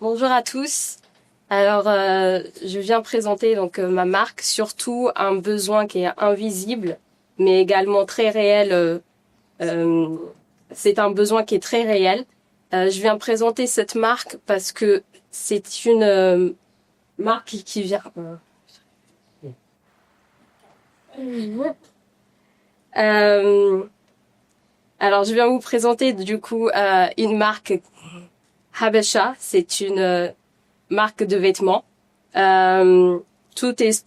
Bonjour à tous. Alors, je viens présenter ma marque, surtout un besoin qui est invisible, mais également très réel. Euh, c'est un besoin qui est très réel. Je viens présenter cette marque parce que c'est une marque qui vient. Euh, alors, je viens vous présenter du coup une marque Habesha. C'est une marque de vêtements. Euh, tout est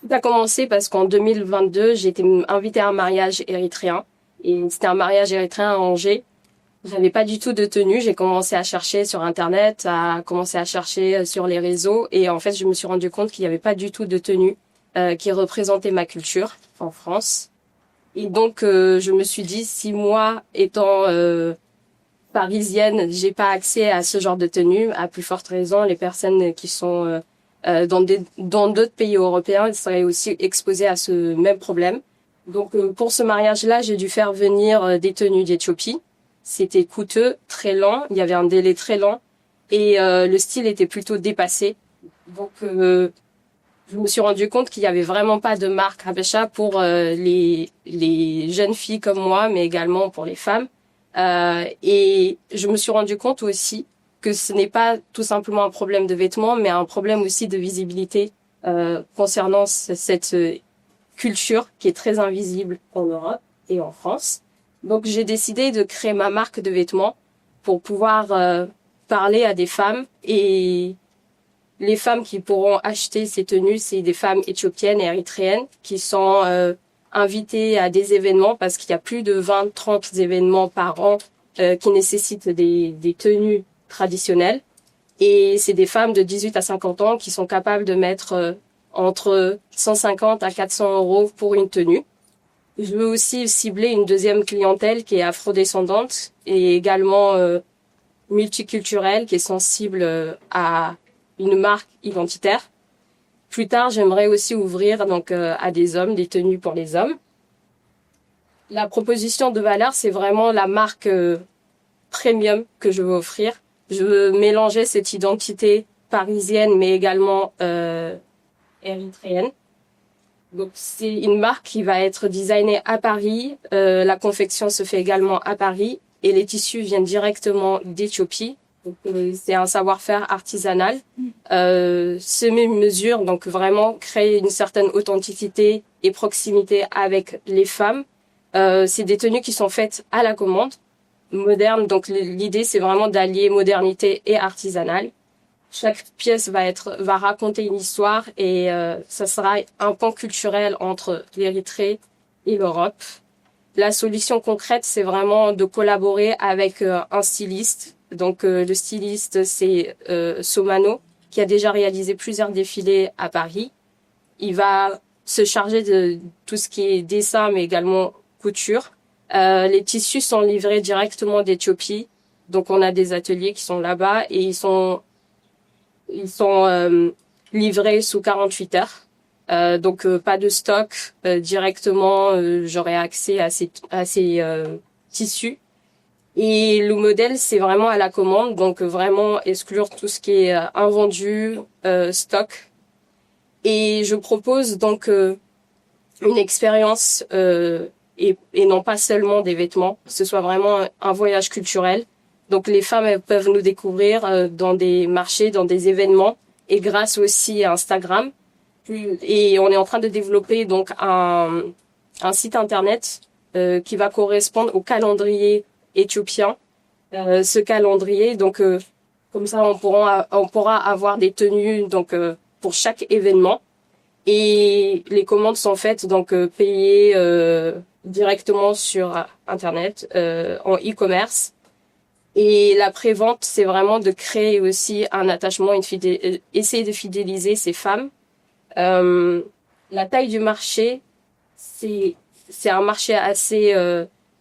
Tout a commencé parce qu'en 2022, j'ai été invitée à un mariage érythréen. Et c'était un mariage érythréen à Angers. J'avais pas du tout de tenue. J'ai commencé à chercher sur Internet, à commencer à chercher sur les réseaux. Et en fait, je me suis rendu compte qu'il n'y avait pas du tout de tenue qui représentait ma culture en France. Et donc, je me suis dit, si moi, étant parisienne, j'ai pas accès à ce genre de tenue, à plus forte raison, les personnes qui sont dans d'autres pays européens seraient aussi exposées à ce même problème. Donc pour ce mariage-là, j'ai dû faire venir des tenues d'Éthiopie. C'était coûteux, très lent, il y avait un délai très lent et le style était plutôt dépassé. Donc je me suis rendu compte qu'il y avait vraiment pas de marque Habesha pour les jeunes filles comme moi, mais également pour les femmes. Et je me suis rendu compte aussi que ce n'est pas tout simplement un problème de vêtements, mais un problème aussi de visibilité concernant cette culture qui est très invisible en Europe et en France. Donc j'ai décidé de créer ma marque de vêtements pour pouvoir parler à des femmes, et les femmes qui pourront acheter ces tenues, c'est des femmes éthiopiennes et érythréennes qui sont invitées à des événements, parce qu'il y a plus de 20-30 événements par an qui nécessitent des tenues traditionnelles. Et c'est des femmes de 18 à 50 ans qui sont capables de mettre entre 150 à 400 euros pour une tenue. Je veux aussi cibler une deuxième clientèle qui est afrodescendante et également multiculturelle, qui est sensible à une marque identitaire. Plus tard, j'aimerais aussi ouvrir à des hommes, des tenues pour les hommes. La proposition de valeur, c'est vraiment la marque premium que je veux offrir. Je veux mélanger cette identité parisienne, mais également érythréenne. Donc c'est une marque qui va être designée à Paris. La confection se fait également à Paris et les tissus viennent directement d'Éthiopie. Donc c'est un savoir-faire artisanal. Semi-mesure, donc vraiment créer une certaine authenticité et proximité avec les femmes. C'est des tenues qui sont faites à la commande, modernes. Donc l'idée c'est vraiment d'allier modernité et artisanal. Chaque pièce va raconter une histoire et ça sera un pont culturel entre l'Érythrée et l'Europe. La solution concrète, c'est vraiment de collaborer avec un styliste. Donc le styliste, c'est Somano, qui a déjà réalisé plusieurs défilés à Paris. Il va se charger de tout ce qui est dessin, mais également couture. Les tissus sont livrés directement d'Éthiopie. Donc on a des ateliers qui sont là-bas et ils sont livrés sous 48 heures. Donc pas de stock directement. J'aurai accès à ces tissus. Et le modèle, c'est vraiment à la commande, donc vraiment exclure tout ce qui est invendu, stock. Et je propose donc une expérience et non pas seulement des vêtements, que ce soit vraiment un voyage culturel. Donc les femmes, elles peuvent nous découvrir dans des marchés, dans des événements, et grâce aussi à Instagram. Et on est en train de développer donc un site internet qui va correspondre au calendrier éthiopien. Ce calendrier, donc comme ça on pourra avoir des tenues donc pour chaque événement, et les commandes sont faites donc payées directement sur internet en e-commerce. Et la prévente, c'est vraiment de créer aussi un attachement, essayer de fidéliser ces femmes. La taille du marché, c'est un marché assez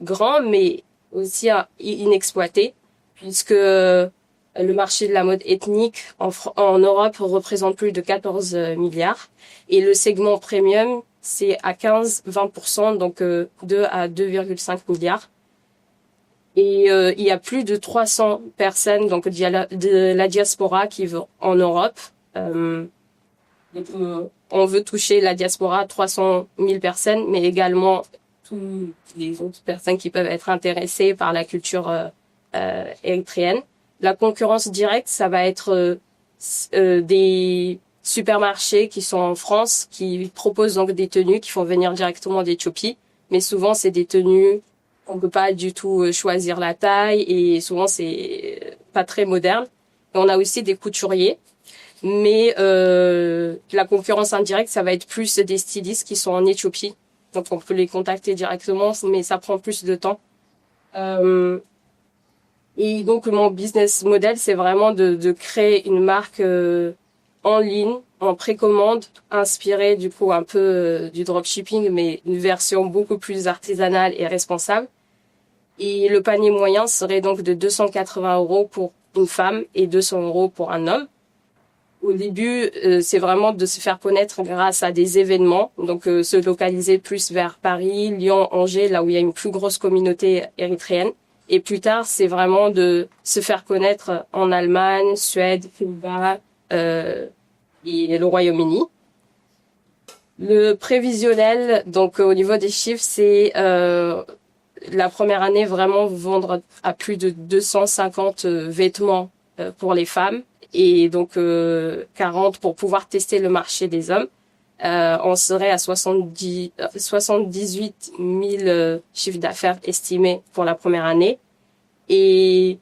grand, mais aussi inexploité, puisque le marché de la mode ethnique en Europe représente plus de 14 milliards, et le segment premium, c'est à 15-20%, donc 2 à 2,5 milliards. Et il y a plus de 300 personnes donc de la diaspora qui vont en Europe. Donc, on veut toucher la diaspora, 300 000 personnes, mais également toutes les autres personnes qui peuvent être intéressées par la culture érythréenne. La concurrence directe, ça va être des supermarchés qui sont en France, qui proposent donc des tenues qui font venir directement d'Éthiopie, mais souvent c'est des tenues on peut pas du tout choisir la taille et souvent c'est pas très moderne. Et on a aussi des couturiers, mais la concurrence indirecte, ça va être plus des stylistes qui sont en Éthiopie. Donc on peut les contacter directement, mais ça prend plus de temps. Et donc mon business model, c'est vraiment de créer une marque en ligne, en précommande, inspirée du coup un peu du dropshipping, mais une version beaucoup plus artisanale et responsable. Et le panier moyen serait donc de 280 € pour une femme et 200 € pour un homme. Au début, c'est vraiment de se faire connaître grâce à des événements, donc se localiser plus vers Paris, Lyon, Angers, là où il y a une plus grosse communauté érythréenne. Et plus tard, c'est vraiment de se faire connaître en Allemagne, Suède, Pays-Bas et le Royaume-Uni. Le prévisionnel, donc au niveau des chiffres, c'est la première année vraiment vendre à plus de 250 vêtements pour les femmes et donc 40 pour pouvoir tester le marché des hommes. On serait à 78 000 chiffres d'affaires estimés pour la première année et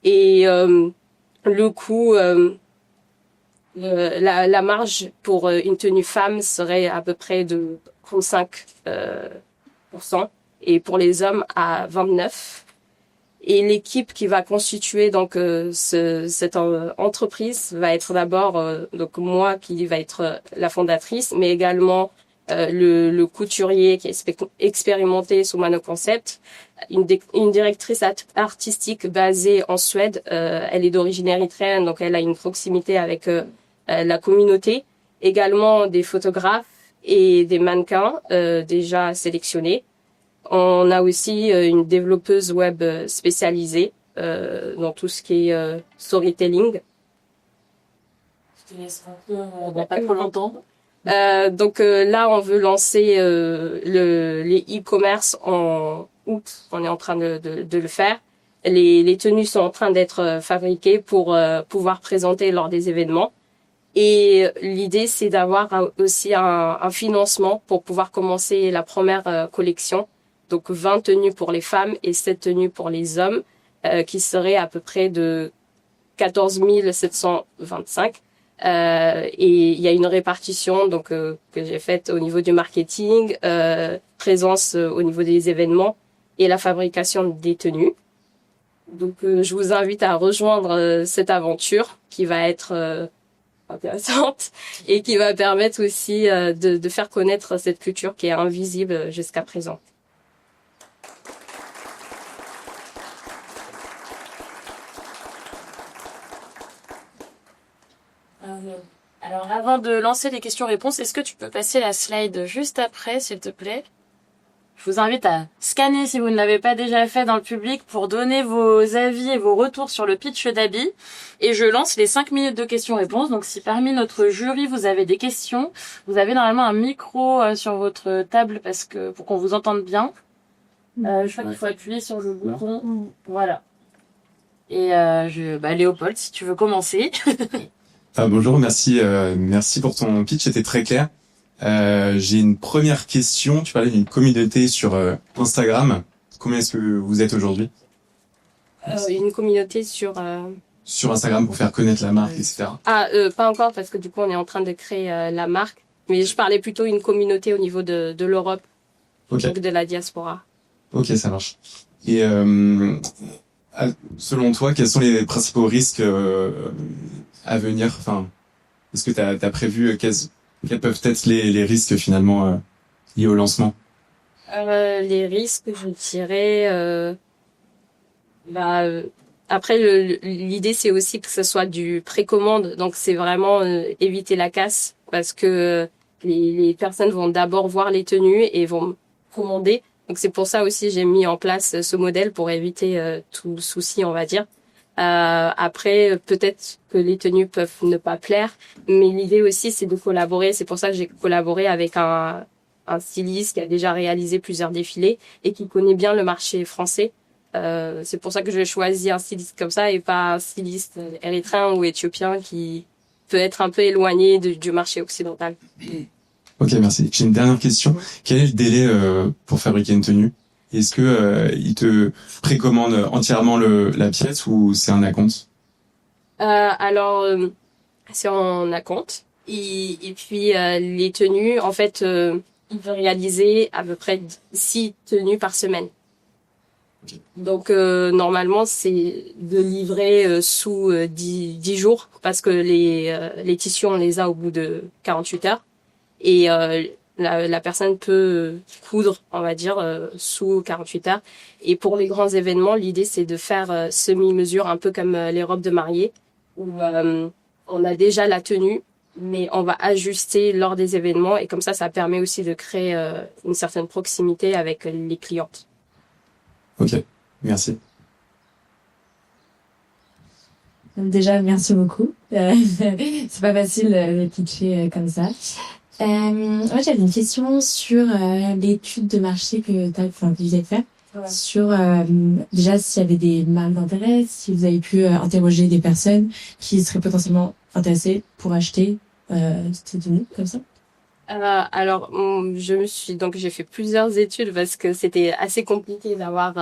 le coût la marge pour une tenue femme serait à peu près de 35% et pour les hommes à 29%. Et l'équipe qui va constituer donc cette entreprise va être d'abord donc moi qui va être la fondatrice, mais également le couturier qui est expérimenté sous Manoconcept, une directrice artistique basée en Suède. Elle est d'origine érythréenne, donc elle a une proximité avec la communauté. Également des photographes et des mannequins déjà sélectionnés. On a aussi une développeuse web spécialisée dans tout ce qui est storytelling. Je te laisse un peu dans pas trop longtemps. Donc là, on veut lancer les e-commerce en août. On est en train de le faire. Les tenues sont en train d'être fabriquées pour pouvoir présenter lors des événements. Et l'idée, c'est d'avoir aussi un financement pour pouvoir commencer la première collection. Donc 20 tenues pour les femmes et 7 tenues pour les hommes, qui seraient à peu près de 14 725. Et il y a une répartition donc que j'ai faite au niveau du marketing, présence au niveau des événements et la fabrication des tenues. Donc je vous invite à rejoindre cette aventure qui va être intéressante et qui va permettre aussi de faire connaître cette culture qui est invisible jusqu'à présent. Alors, avant de lancer les questions-réponses, est-ce que tu peux passer la slide juste après, s'il te plaît? Je vous invite à scanner si vous ne l'avez pas déjà fait dans le public pour donner vos avis et vos retours sur le pitch d'Abby. Et je lance les 5 minutes de questions-réponses. Donc, si parmi notre jury, vous avez des questions, vous avez normalement un micro sur votre table pour qu'on vous entende bien. Je crois qu'il faut appuyer sur le bouton. Voilà. Et Léopold, si tu veux commencer. Bonjour, merci pour ton pitch, c'était très clair. J'ai une première question. Tu parlais d'une communauté sur Instagram. Combien est-ce que vous êtes aujourd'hui? Une communauté sur Instagram pour faire connaître la marque, etc. Pas encore parce que du coup on est en train de créer la marque. Mais je parlais plutôt une communauté au niveau de l'Europe, Okay. donc de la diaspora. Ok, ça marche. Et selon toi, quels sont les principaux risques à venir? Enfin, est-ce que t'as prévu quels peuvent être les risques finalement liés au lancement? Les risques, je dirais, après l'idée c'est aussi que ce soit du précommande, donc c'est vraiment éviter la casse parce que les personnes vont d'abord voir les tenues et vont commander. Donc c'est pour ça aussi j'ai mis en place ce modèle pour éviter tout souci, on va dire. Après, peut-être que les tenues peuvent ne pas plaire, mais l'idée aussi c'est de collaborer. C'est pour ça que j'ai collaboré avec un styliste qui a déjà réalisé plusieurs défilés et qui connaît bien le marché français. C'est pour ça que j'ai choisi un styliste comme ça et pas un styliste érythréen ou éthiopien qui peut être un peu éloigné du marché occidental. Ok, merci. J'ai une dernière question. Quel est le délai pour fabriquer une tenue? Est-ce que il te précommande entièrement la pièce ou c'est un acompte? C'est en acompte. Et puis les tenues, en fait, il veut réaliser à peu près 6 tenues par semaine. Donc normalement c'est de livrer sous 10 jours parce que les tissus on les a au bout de 48 heures et la personne peut coudre on va dire sous 48 heures et pour les grands événements l'idée c'est de faire semi-mesure un peu comme les robes de mariée où on a déjà la tenue mais on va ajuster lors des événements et comme ça permet aussi de créer une certaine proximité avec les clientes. Ok, merci. Déjà, merci beaucoup. C'est pas facile de pitcher comme ça. Moi, j'avais une question sur l'étude de marché que vous avez fait. Ouais. Sur déjà s'il y avait des marques d'intérêt, si vous avez pu interroger des personnes qui seraient potentiellement intéressées pour acheter cette tenue comme ça. J'ai fait plusieurs études parce que c'était assez compliqué d'avoir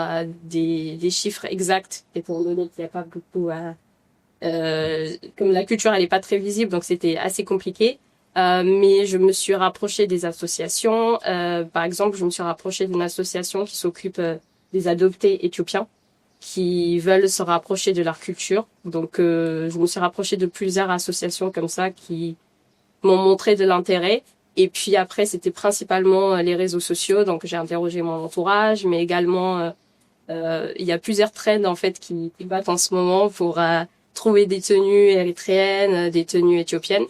des chiffres exacts étant donné qu'il n'y a pas beaucoup comme la culture elle est pas très visible donc c'était assez compliqué mais je me suis rapprochée des associations par exemple je me suis rapprochée d'une association qui s'occupe des adoptés éthiopiens qui veulent se rapprocher de leur culture donc je me suis rapprochée de plusieurs associations comme ça qui m'ont montré de l'intérêt. Et puis après, c'était principalement les réseaux sociaux. Donc, j'ai interrogé mon entourage, mais également, il y a plusieurs trends, en fait, qui battent en ce moment pour trouver des tenues érythréennes, des tenues éthiopiennes.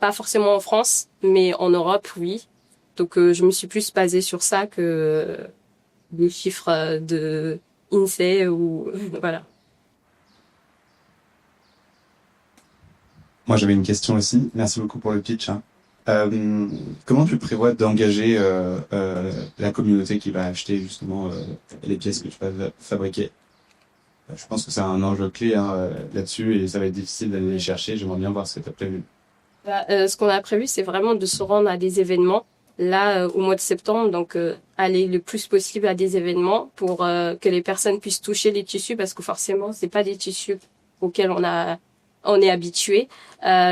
Pas forcément en France, mais en Europe, oui. Donc, je me suis plus basée sur ça que des chiffres de INSEE ou, voilà. Moi, j'avais une question aussi. Merci beaucoup pour le pitch. Comment tu prévois d'engager la communauté qui va acheter justement les pièces que tu vas fabriquer? Je pense que c'est un enjeu clé là-dessus et ça va être difficile d'aller les chercher. J'aimerais bien voir ce que tu as prévu. Ce qu'on a prévu, c'est vraiment de se rendre à des événements là au mois de septembre. Donc, aller le plus possible à des événements pour que les personnes puissent toucher les tissus parce que forcément, c'est pas des tissus auxquels on est habitué.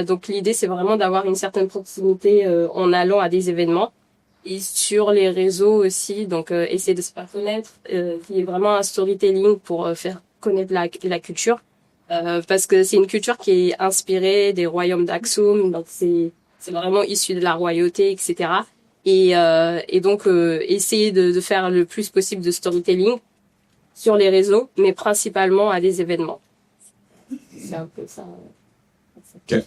Donc l'idée c'est vraiment d'avoir une certaine proximité en allant à des événements et sur les réseaux aussi. Donc essayer de se faire connaître, qui est vraiment un storytelling pour faire connaître la culture parce que c'est une culture qui est inspirée des royaumes d'Aksum. Donc c'est vraiment issu de la royauté, etc. Et donc essayer de faire le plus possible de storytelling sur les réseaux, mais principalement à des événements. C'est un peu ça. Ok,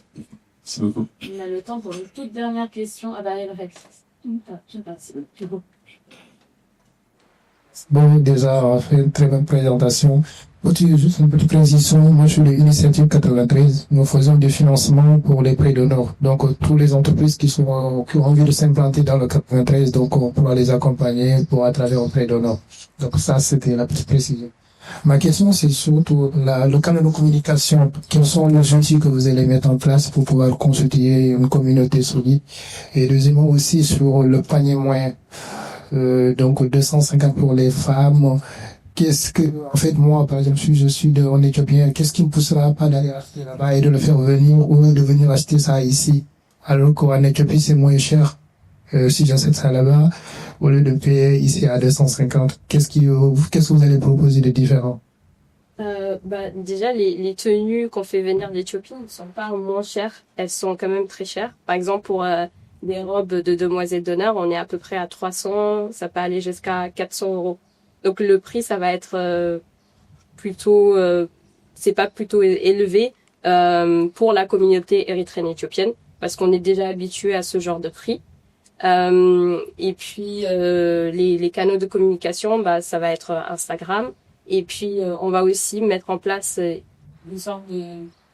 merci beaucoup. On a le temps pour une toute dernière question. Ah bah, elle reste. C'est bon. Bon, déjà, fait une très bonne présentation. Juste une petite précision. Moi, je suis de l'initiative 93. Nous faisons des financements pour les prêts d'honneur. Donc, tous les entreprises qui ont envie de s'implanter dans le 93, donc, on pourra les accompagner à travers un prêt d'honneur. Donc, ça, c'était la petite précision. Ma question, c'est surtout le canal de communication. Quels sont les outils que vous allez mettre en place pour pouvoir consulter une communauté solide? Et deuxièmement aussi sur le panier moyen. Donc 250 pour les femmes. En fait, moi, par exemple, je suis en Éthiopien, qu'est-ce qui me poussera pas d'aller acheter là-bas et de le faire venir ou de venir acheter ça ici? Alors qu'en Éthiopie, c'est moins cher. Si j'achète ça là-bas, au lieu de payer ici à 250, qu'est-ce que vous allez proposer de différent? Déjà, les tenues qu'on fait venir d'Éthiopie ne sont pas moins chères. Elles sont quand même très chères. Par exemple, pour des robes de demoiselles d'honneur, on est à peu près à 300, ça peut aller jusqu'à 400 euros. Donc le prix, ça va être plutôt, c'est pas plutôt élevé pour la communauté érythréenne éthiopienne parce qu'on est déjà habitué à ce genre de prix. Et puis les canaux de communication, bah ça va être Instagram. Et puis on va aussi mettre en place une sorte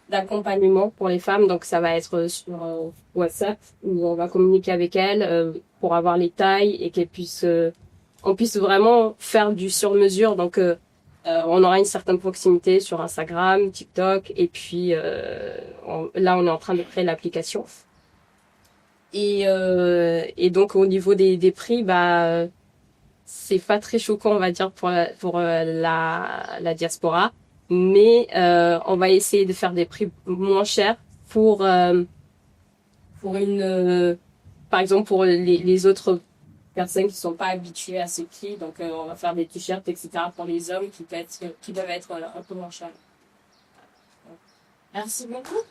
d'accompagnement pour les femmes. Donc ça va être sur WhatsApp où on va communiquer avec elles pour avoir les tailles et qu'elles puissent on puisse vraiment faire du sur-mesure. Donc on aura une certaine proximité sur Instagram, TikTok et puis là on est en train de créer l'application. Et donc au niveau des prix, bah c'est pas très choquant on va dire pour la diaspora, mais on va essayer de faire des prix moins chers pour une par exemple pour les autres personnes qui sont pas habituées à ce prix. Donc on va faire des t-shirts etc pour les hommes qui peuvent être un peu moins chers. Merci beaucoup.